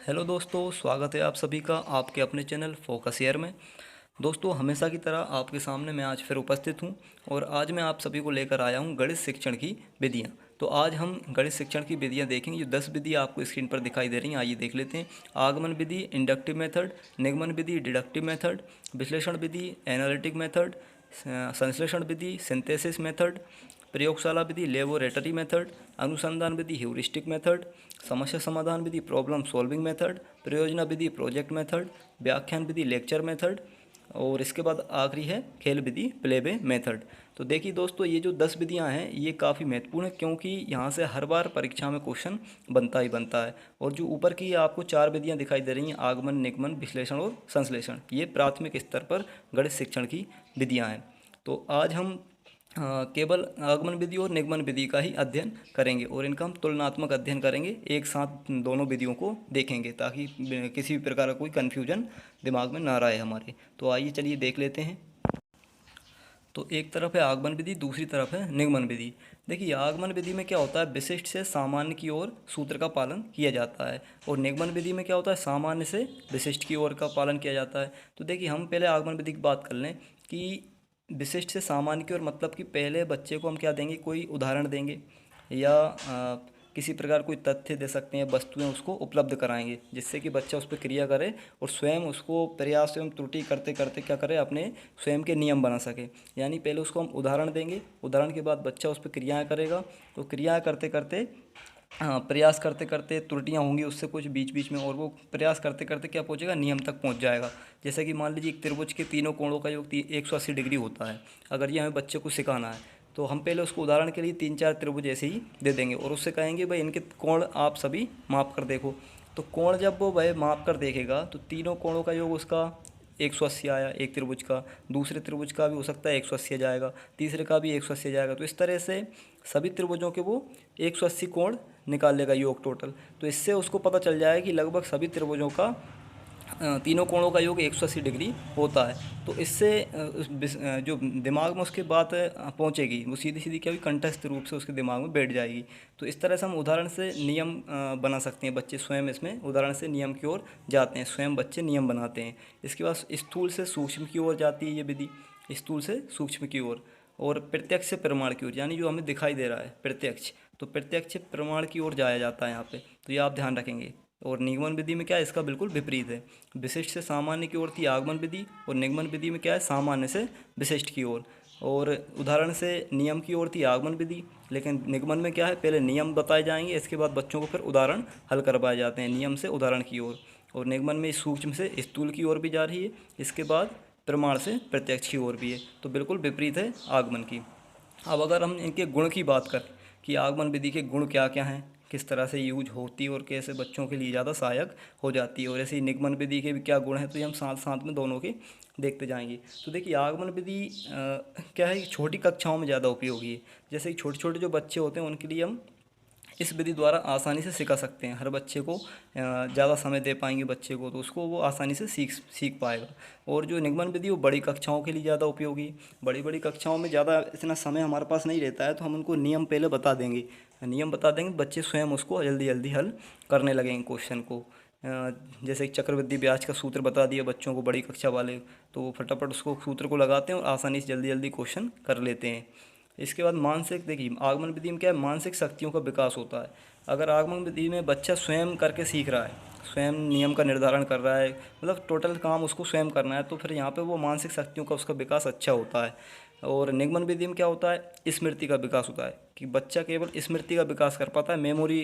Hello दोस्तों, स्वागत है आप सभी का आपके अपने चैनल फोकस एयर में। दोस्तों, हमेशा की तरह आपके सामने मैं आज फिर उपस्थित हूं और आज मैं आप सभी को लेकर आया हूं गणित शिक्षण की विधियां। तो आज हम गणित शिक्षण की विधियां देखेंगे। जो 10 विधियां आपको स्क्रीन पर दिखाई दे रही हैं, आइए देख लेते हैं। आगमन विधि, इंडक्टिव मेथड, निगमन विधि, डिडक्टिव मेथड, विश्लेषण विधि, एनालिटिक मेथड, संश्लेषण विधि, सिंथेसिस मेथड, प्रयोगशाला विधि, लेबोरेटरी मेथड, अनुसंधान विधि, ह्यूरिस्टिक मेथड, समस्या समाधान विधि, प्रॉब्लम सॉल्विंग मेथड, प्रयोजना विधि, प्रोजेक्ट मेथड, व्याख्यान विधि, लेक्चर मेथड, और इसके बाद आखिरी है खेल विधि, प्ले वे मेथड। तो देखिए दोस्तों, ये जो 10 विधियां हैं ये काफ़ी महत्वपूर्ण है, क्योंकि यहाँ से हर बार परीक्षा में क्वेश्चन बनता ही बनता है। और जो ऊपर की आपको 4 विधियां दिखाई दे रही हैं, आगमन, निगमन, विश्लेषण और संश्लेषण, ये प्राथमिक स्तर पर गणित शिक्षण की विधियाँ हैं। तो आज हम केवल आगमन विधि और निगमन विधि का ही अध्ययन करेंगे और इनका हम तुलनात्मक अध्ययन करेंगे, एक साथ दोनों विधियों को देखेंगे ताकि किसी भी प्रकार का कोई कन्फ्यूजन दिमाग में ना रहे हमारे। तो आइए चलिए देख लेते हैं। तो एक तरफ है आगमन विधि, दूसरी तरफ है निगमन विधि। देखिए, आगमन विधि में क्या होता है, विशिष्ट से सामान्य की ओर सूत्र का पालन किया जाता है, और निगमन विधि में क्या होता है, सामान्य से विशिष्ट की ओर का पालन किया जाता है। तो देखिए, हम पहले आगमन विधि की बात कर लें कि विशिष्ट से सामान्य की ओर मतलब कि पहले बच्चे को हम क्या देंगे, कोई उदाहरण देंगे या किसी प्रकार कोई तथ्य दे सकते हैं, वस्तुएं उसको उपलब्ध कराएंगे जिससे कि बच्चा उस पर क्रिया करे और स्वयं उसको प्रयास एवं त्रुटि करते करते क्या करे, अपने स्वयं के नियम बना सके। यानी पहले उसको हम उदाहरण देंगे, उदाहरण के बाद बच्चा उस पर क्रियाएँ करेगा, तो क्रियाएँ करते करते प्रयास करते करते त्रुटियां होंगी उससे कुछ बीच बीच में, और वो प्रयास करते करते क्या पहुंचेगा, नियम तक पहुंच जाएगा। जैसे कि मान लीजिए एक त्रिभुज के तीनों कोणों का योग 180 डिग्री होता है। अगर ये हमें बच्चे को सिखाना है तो हम पहले उसको उदाहरण के लिए 3-4 त्रिभुज ऐसे ही दे देंगे और उससे कहेंगे भाई इनके कोण आप सभी माप कर देखो। तो कोण जब वो भाई माप कर देखेगा तो तीनों कोणों का योग उसका 180 आया एक त्रिभुज का, दूसरे त्रिभुज का भी हो सकता है 180 जाएगा, तीसरे का भी 180 जाएगा। तो इस तरह से सभी त्रिभुजों के वो 180 कोण निकाल लेगा योग टोटल। तो इससे उसको पता चल जाएगा कि लगभग सभी त्रिभुजों का तीनों कोणों का योग 180 डिग्री होता है। तो इससे जो दिमाग में उसके बात पहुंचेगी वो सीधी सीधी क्या हुई, कंठस्थ रूप से उसके दिमाग में बैठ जाएगी। तो इस तरह से हम उदाहरण से नियम बना सकते हैं। बच्चे स्वयं इसमें उदाहरण से नियम की ओर जाते हैं, स्वयं बच्चे नियम बनाते हैं। इसके बाद स्थूल से सूक्ष्म की ओर जाती है ये विधि, स्थूल से सूक्ष्म की ओर, और प्रत्यक्ष से प्रमाण की ओर, यानी जो हमें दिखाई दे रहा है प्रत्यक्ष, तो प्रत्यक्ष प्रमाण की ओर जाया जाता है यहाँ पे। तो ये आप ध्यान रखेंगे। और निगमन विधि में क्या है, इसका बिल्कुल विपरीत है। विशिष्ट से सामान्य की ओर थी आगमन विधि, और निगमन विधि में क्या है, सामान्य से विशिष्ट की ओर। और उदाहरण से नियम की ओर थी आगमन विधि, लेकिन निगमन में क्या है, पहले नियम बताए जाएंगे, इसके बाद बच्चों को फिर उदाहरण हल करवाए जाते हैं नियम से उदाहरण की ओर। और निगमन में सूक्ष्म से स्थूल की ओर भी जा रही है, इसके बाद प्रमाण से प्रत्यक्ष की ओर भी है। तो बिल्कुल विपरीत है आगमन की। अब अगर हम इनके गुण की बात करें कि आगमन विधि के गुण क्या क्या हैं, किस तरह से यूज होती है और कैसे बच्चों के लिए ज़्यादा सहायक हो जाती है, और ऐसे ही निगमन विधि के भी क्या गुण हैं, तो ये हम साथ साथ में दोनों के देखते जाएंगे। तो देखिए, आगमन विधि क्या है कि छोटी कक्षाओं में ज़्यादा उपयोगी है। जैसे कि छोटे छोटे जो बच्चे होते हैं उनके लिए हम इस विधि द्वारा आसानी से सिखा सकते हैं। हर बच्चे को ज़्यादा समय दे पाएंगे बच्चे को, तो उसको वो आसानी से सीख पाएगा। और जो निगमन विधि वो बड़ी कक्षाओं के लिए ज़्यादा उपयोगी है। बड़ी बड़ी कक्षाओं में ज़्यादा इतना समय हमारे पास नहीं रहता है, तो हम उनको नियम पहले बता देंगे, नियम बता देंगे, बच्चे स्वयं उसको जल्दी जल्दी हल करने लगेंगे क्वेश्चन को। जैसे चक्रवृद्धि ब्याज का सूत्र बता दिया बच्चों को बड़ी कक्षा वाले, तो वो फटाफट उसको सूत्र को लगाते हैं और आसानी से जल्दी जल्दी क्वेश्चन कर लेते हैं। इसके बाद मानसिक, देखिए आगमन विधि में क्या है, मानसिक शक्तियों का विकास होता है। अगर आगमन विधि में बच्चा स्वयं करके सीख रहा है, स्वयं नियम का निर्धारण कर रहा है, मतलब टोटल काम उसको स्वयं करना है, तो फिर यहाँ पे वो मानसिक शक्तियों का उसका विकास अच्छा होता है। और निगमन विधि में क्या होता है, स्मृति का विकास होता है कि बच्चा केवल स्मृति का विकास कर पाता है, मेमोरी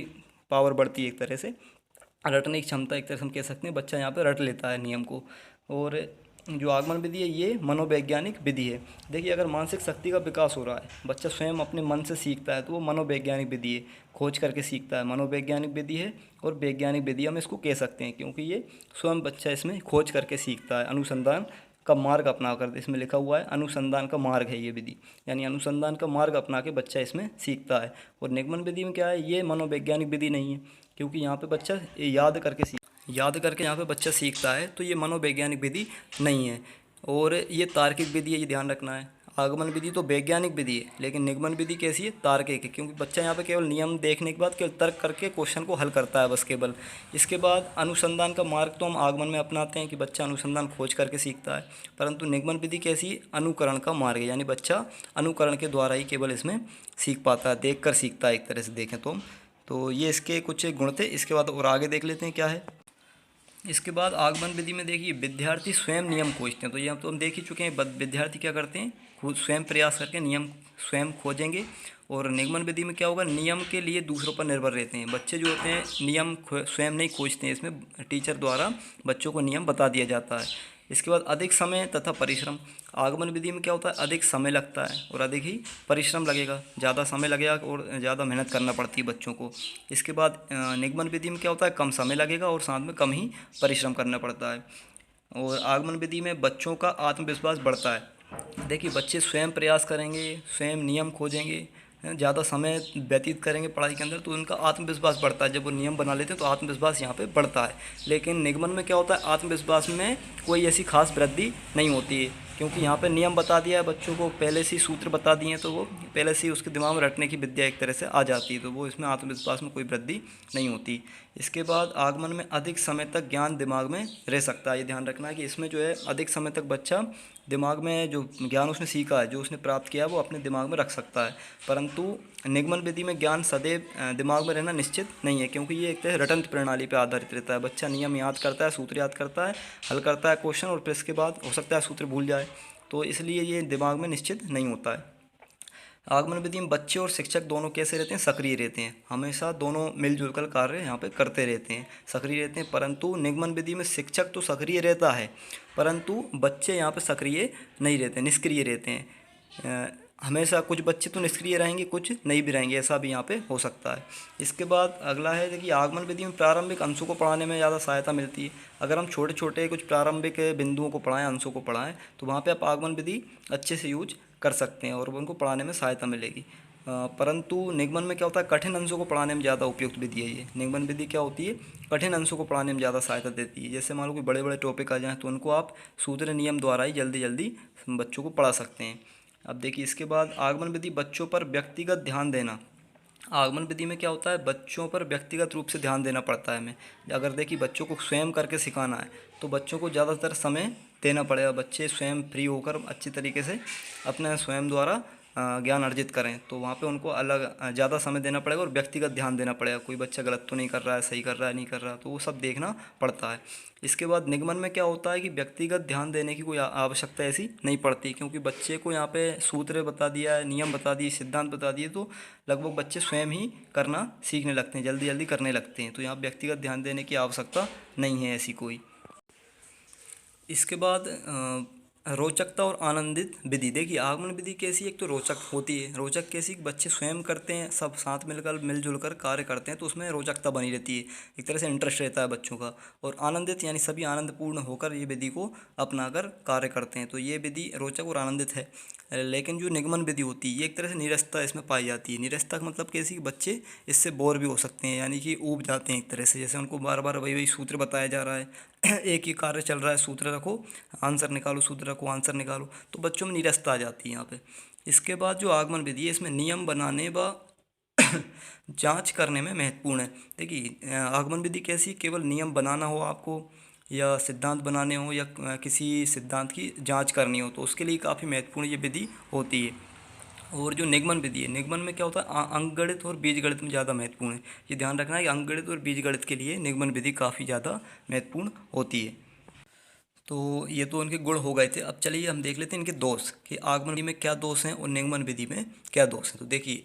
पावर बढ़ती है एक तरह से, रटने की क्षमता एक तरह से हम कह सकते हैं, बच्चा यहाँ पे रट लेता है नियम को। और जो आगमन विधि है ये मनोवैज्ञानिक विधि है। देखिए, अगर मानसिक शक्ति का विकास हो रहा है, बच्चा स्वयं अपने मन से सीखता है, तो वो मनोवैज्ञानिक विधि है, खोज करके सीखता है, मनोवैज्ञानिक विधि है। और वैज्ञानिक विधि हम इसको कह सकते हैं क्योंकि ये स्वयं बच्चा इसमें खोज करके सीखता है, अनुसंधान का मार्ग अपना कर, इसमें लिखा हुआ है अनुसंधान का मार्ग है ये विधि, यानी अनुसंधान का मार्ग अपना के बच्चा इसमें सीखता है। और निगमन विधि में क्या है, ये मनोवैज्ञानिक विधि नहीं है, क्योंकि यहाँ पे बच्चा याद करके यहाँ पे बच्चा सीखता है, तो ये मनोवैज्ञानिक विधि नहीं है। और ये तार्किक विधि है, ये ध्यान रखना है। आगमन विधि तो वैज्ञानिक विधि है, लेकिन निगमन विधि कैसी है? तार्किक है, क्योंकि बच्चा यहाँ पे केवल नियम देखने के बाद केवल तर्क करके क्वेश्चन को हल करता है बस केवल। इसके बाद अनुसंधान का मार्ग तो हम आगमन में अपनाते हैं कि बच्चा अनुसंधान खोज करके सीखता है, परंतु निगमन विधि कैसी है? अनुकरण का मार्ग है, यानी बच्चा अनुकरण के द्वारा ही केवल इसमें सीख पाता है, देख कर सीखता है एक तरह से देखें तो हम। तो ये इसके कुछ गुण थे। इसके बाद और आगे देख लेते हैं क्या है। इसके बाद आगमन विधि में देखिए विद्यार्थी स्वयं नियम खोजते हैं। तो ये तो हम देख ही चुके हैं, विद्यार्थी क्या करते हैं? खुद स्वयं प्रयास करके नियम स्वयं खोजेंगे। और निगमन विधि में क्या होगा? नियम के लिए दूसरों पर निर्भर रहते हैं। बच्चे जो होते हैं नियम स्वयं नहीं खोजते हैं, इसमें टीचर द्वारा बच्चों को नियम बता दिया जाता है। इसके बाद अधिक समय तथा परिश्रम। आगमन विधि में क्या होता है? अधिक समय लगता है और अधिक ही परिश्रम लगेगा, ज़्यादा समय लगेगा और ज़्यादा मेहनत करना पड़ती है बच्चों को। इसके बाद निगमन विधि में क्या होता है? कम समय लगेगा और साथ में कम ही परिश्रम करना पड़ता है। और आगमन विधि में बच्चों का आत्मविश्वास बढ़ता है। देखिए बच्चे स्वयं प्रयास करेंगे, स्वयं नियम खोजेंगे, ज़्यादा समय व्यतीत करेंगे पढ़ाई के अंदर, तो उनका आत्मविश्वास बढ़ता है। जब वो नियम बना लेते हैं तो आत्मविश्वास यहाँ पे बढ़ता है। लेकिन निगमन में क्या होता है? आत्मविश्वास में कोई ऐसी खास वृद्धि नहीं होती है, क्योंकि यहाँ पे नियम बता दिया है बच्चों को, पहले से ही सूत्र बता दिए हैं, तो वो पहले से ही उसके दिमाग में रटने की विद्या एक तरह से आ जाती है, तो वो इसमें आत्मविश्वास में कोई वृद्धि नहीं होती। इसके बाद आगमन में अधिक समय तक ज्ञान दिमाग में रह सकता है। ये ध्यान रखना है कि इसमें जो है अधिक समय तक बच्चा दिमाग में जो ज्ञान उसने सीखा है, जो उसने प्राप्त किया है, वो अपने दिमाग में रख सकता है। परंतु निगमन विधि में ज्ञान सदैव दिमाग में रहना निश्चित नहीं है, क्योंकि ये एक तरह रटंत प्रणाली पर आधारित रहता है। बच्चा नियम याद करता है, सूत्र याद करता है, हल करता है क्वेश्चन, और फिर इसके बाद हो सकता है सूत्र भूल जाए, तो इसलिए ये दिमाग में निश्चित नहीं होता है। आगमन विधि में बच्चे और शिक्षक दोनों कैसे रहते हैं? सक्रिय रहते हैं, हमेशा दोनों मिलजुल कर कार्य यहाँ पे करते रहते हैं, सक्रिय रहते हैं। परंतु निगमन विधि में शिक्षक तो सक्रिय रहता है, परंतु बच्चे यहाँ पे सक्रिय नहीं रहते, निष्क्रिय रहते हैं। हमेशा कुछ बच्चे तो निष्क्रिय रहेंगे, कुछ नहीं भी रहेंगे, ऐसा भी यहाँ पे हो सकता है। इसके बाद अगला है देखिए, आगमन विधि में प्रारंभिक अंशों को पढ़ाने में ज़्यादा सहायता मिलती है। अगर हम छोटे छोटे कुछ प्रारंभिक बिंदुओं को पढ़ाएं, अंशों को पढ़ाएं, तो वहाँ पे आप आगमन विधि अच्छे से यूज कर सकते हैं और उनको पढ़ाने में सहायता मिलेगी। परंतु निगमन में क्या होता है? कठिन अंशों को पढ़ाने में ज़्यादा उपयुक्त विधि है ये। निगमन विधि क्या होती है? कठिन अंशों को पढ़ाने में ज़्यादा सहायता देती है। जैसे मान लो कि बड़े बड़े टॉपिक आ जाएँ, तो उनको आप सूत्र नियम द्वारा ही जल्दी जल्दी बच्चों को पढ़ा सकते हैं। अब देखिए इसके बाद आगमन विधि बच्चों पर व्यक्तिगत ध्यान देना। आगमन विधि में क्या होता है? बच्चों पर व्यक्तिगत रूप से ध्यान देना पड़ता है हमें। अगर देखिए बच्चों को स्वयं करके सिखाना है, तो बच्चों को ज़्यादातर समय देना पड़ेगा। बच्चे स्वयं फ्री होकर अच्छी तरीके से अपने स्वयं द्वारा ज्ञान अर्जित करें, तो वहाँ पे उनको अलग ज़्यादा समय देना पड़ेगा और व्यक्तिगत ध्यान देना पड़ेगा। कोई बच्चा गलत तो नहीं कर रहा है, सही कर रहा है, नहीं कर रहा, तो वो सब देखना पड़ता है। इसके बाद निगमन में क्या होता है कि व्यक्तिगत ध्यान देने की कोई आवश्यकता ऐसी नहीं पड़ती, क्योंकि बच्चे को यहाँ पे सूत्र बता दिया है, नियम बता दिए, सिद्धांत बता दिए, तो लगभग बच्चे स्वयं ही करना सीखने लगते हैं, जल्दी जल्दी करने लगते हैं। तो यहाँ व्यक्तिगत ध्यान देने की आवश्यकता नहीं है ऐसी कोई। इसके बाद रोचकता और आनंदित विधि। देखिए आगमन विधि कैसी, एक तो रोचक होती है। रोचक कैसी? बच्चे स्वयं करते हैं, सब साथ मिलकर मिलजुल कर कार्य करते हैं, तो उसमें रोचकता बनी रहती है, एक तरह से इंटरेस्ट रहता है बच्चों का। और आनंदित यानी सभी आनंदपूर्ण होकर ये विधि को अपनाकर कार्य करते हैं, तो ये विधि रोचक और आनंदित है। लेकिन जो निगमन विधि होती है, ये एक तरह से निरस्ता इसमें पाई जाती है। निरस्ता का मतलब कैसी? कि बच्चे इससे बोर भी हो सकते हैं, यानी कि ऊब जाते हैं एक तरह से, जैसे उनको बार बार वही वही सूत्र बताया जा रहा है एक ही कार्य चल रहा है, सूत्र रखो आंसर निकालो, सूत्र रखो आंसर निकालो, तो बच्चों में निरस्ता आ जाती है यहाँ पे। इसके बाद जो आगमन विधि है, इसमें नियम बनाने व जांच करने में महत्वपूर्ण है। देखिए आगमन विधि कैसी? केवल नियम बनाना हो आपको, या सिद्धांत बनाने हो, या किसी सिद्धांत की जांच करनी हो, तो उसके लिए काफ़ी महत्वपूर्ण ये विधि होती है। और जो निगमन विधि है, निगमन में क्या होता है? अंकगणित और बीजगणित में ज़्यादा महत्वपूर्ण है। ये ध्यान रखना है कि अंकगणित और बीजगणित के लिए निगमन विधि काफ़ी ज़्यादा महत्वपूर्ण होती है। तो ये तो उनके गुण हो गए थे। अब चलिए हम देख लेते हैं इनके दोष, कि आगमन विधि में क्या दोष हैं और निगमन विधि में क्या दोष हैं। तो देखिए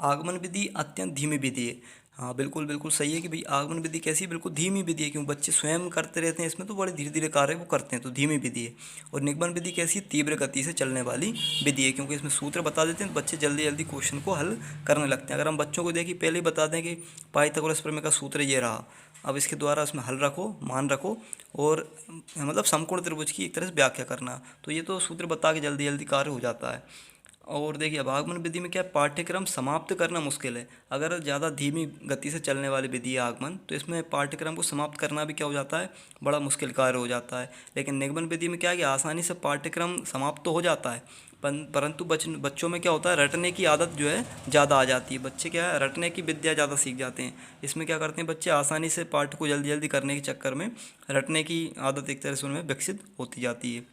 आगमन विधि अत्यंत धीमी विधि है। हाँ बिल्कुल बिल्कुल सही है कि भाई आगमन विधि कैसी है? बिल्कुल धीमी विधि है, क्योंकि बच्चे स्वयं करते रहते हैं इसमें, तो बड़े धीरे धीरे कार्य वो करते हैं, तो धीमी विधि है। और निगमन विधि कैसी है? तीव्र गति से चलने वाली विधि है, क्योंकि इसमें सूत्र बता देते हैं, तो बच्चे जल्दी जल्दी क्वेश्चन को हल करने लगते हैं। अगर हम बच्चों को देखिए पहले ही बता दें कि पाइथागोरस प्रमेय का सूत्र ये रहा, अब इसके द्वारा उसमें हल रखो, मान रखो, और मतलब समकोण त्रिभुज की एक तरह से व्याख्या करना, तो ये तो सूत्र बता के जल्दी जल्दी कार्य हो जाता है। और देखिए अब आगमन विधि में क्या है? पाठ्यक्रम समाप्त करना मुश्किल है। अगर ज़्यादा धीमी गति से चलने वाली विधि है आगमन, तो इसमें पाठ्यक्रम को समाप्त करना भी क्या हो जाता है? बड़ा मुश्किल कार्य हो जाता है। लेकिन निगमन विधि में क्या है कि आसानी से पाठ्यक्रम समाप्त तो हो जाता है, परंतु बच्चों में क्या होता है, रटने की आदत जो है ज़्यादा आ जाती है। बच्चे क्या है, रटने की विद्या ज़्यादा सीख जाते हैं। इसमें क्या करते हैं बच्चे, आसानी से पाठ को जल्दी जल्दी करने के चक्कर में रटने की आदत एक तरह से उनमें विकसित होती जाती है।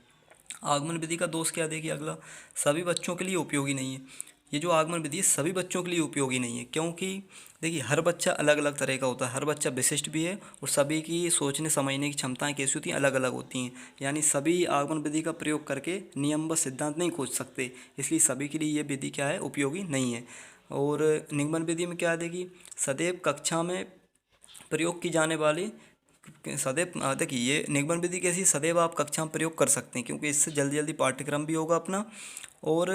आगमन विधि का दोष क्या, देखिए अगला, सभी बच्चों के लिए उपयोगी नहीं है। ये जो आगमन विधि है सभी बच्चों के लिए उपयोगी नहीं है, क्योंकि देखिए हर बच्चा अलग अलग तरह का होता है, हर बच्चा विशिष्ट भी है और सभी की सोचने समझने की क्षमताएं कैसी होती हैं, अलग अलग होती हैं। यानी सभी आगमन विधि का प्रयोग करके नियम व सिद्धांत नहीं खोज सकते, इसलिए सभी के लिए ये विधि क्या है, उपयोगी नहीं है। और निगमन विधि में क्या है, देखिए सदैव कक्षा में प्रयोग की जाने वाली सदैव देखिए ये निगमन विधि कैसी, सदैव आप कक्षा में प्रयोग कर सकते हैं, क्योंकि इससे जल्दी जल्दी पाठ्यक्रम भी होगा अपना और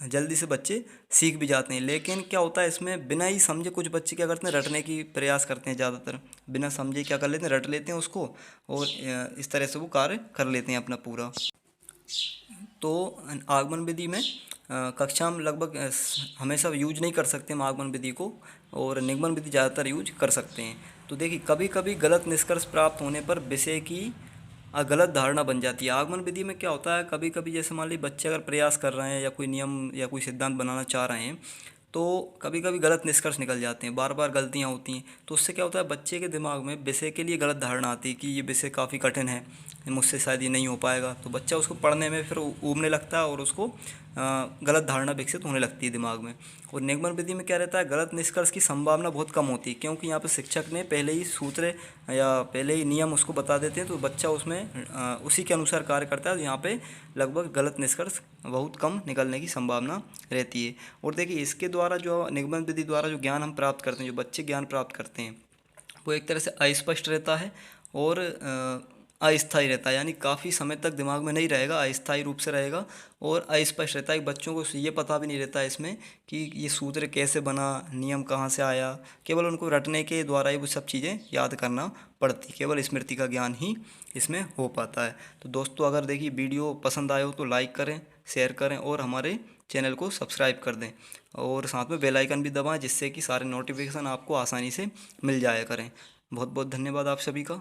जल्दी से बच्चे सीख भी जाते हैं। लेकिन क्या होता है इसमें, बिना ही समझे कुछ बच्चे क्या करते हैं, रटने की प्रयास करते हैं, ज़्यादातर बिना समझे क्या कर लेते हैं, रट लेते हैं उसको और इस तरह से वो कार्य कर लेते हैं अपना पूरा। तो आगमन विधि में कक्षा में लगभग हमेशा यूज नहीं कर सकते हम आगमन विधि को, और निगमन विधि ज़्यादातर यूज कर सकते हैं। तो देखिए कभी कभी गलत निष्कर्ष प्राप्त होने पर विषय की गलत धारणा बन जाती है। आगमन विधि में क्या होता है, कभी कभी जैसे मान लीजिए बच्चे अगर प्रयास कर रहे हैं या कोई नियम या कोई सिद्धांत बनाना चाह रहे हैं, तो कभी कभी गलत निष्कर्ष निकल जाते हैं, बार बार गलतियाँ होती हैं। तो उससे क्या होता है, बच्चे के दिमाग में विषय के लिए गलत धारणा आती है कि ये विषय काफ़ी कठिन है, मुझसे शायद ये नहीं हो पाएगा। तो बच्चा उसको पढ़ने में फिर ऊबने लगता है और उसको गलत धारणा विकसित होने लगती है दिमाग में। और निगमन विधि में क्या रहता है, गलत निष्कर्ष की संभावना बहुत कम होती है, क्योंकि यहाँ पर शिक्षक ने पहले ही सूत्र या पहले ही नियम उसको बता देते हैं, तो बच्चा उसमें उसी के अनुसार कार्य करता है। तो यहाँ पे लगभग गलत निष्कर्ष बहुत कम निकलने की संभावना रहती है। और देखिए इसके द्वारा जो निगमन विधि द्वारा जो ज्ञान हम प्राप्त करते हैं, जो बच्चे ज्ञान प्राप्त करते हैं, वो एक तरह से अस्पष्ट रहता है और अस्थायी रहता है। यानी काफ़ी समय तक दिमाग में नहीं रहेगा, अस्थायी रूप से रहेगा और अस्पष्ट रहता है। बच्चों को ये पता भी नहीं रहता है इसमें कि ये सूत्र कैसे बना, नियम कहाँ से आया। केवल उनको रटने के द्वारा ही वो सब चीज़ें याद करना पड़ती, केवल स्मृति का ज्ञान ही इसमें हो पाता है। तो दोस्तों अगर देखिए वीडियो पसंद आए हो तो लाइक करें, शेयर करें और हमारे चैनल को सब्सक्राइब कर दें और साथ में बेल आइकन भी दबाएं, जिससे कि सारे नोटिफिकेशन आपको आसानी से मिल जाया करें। बहुत बहुत धन्यवाद आप सभी का।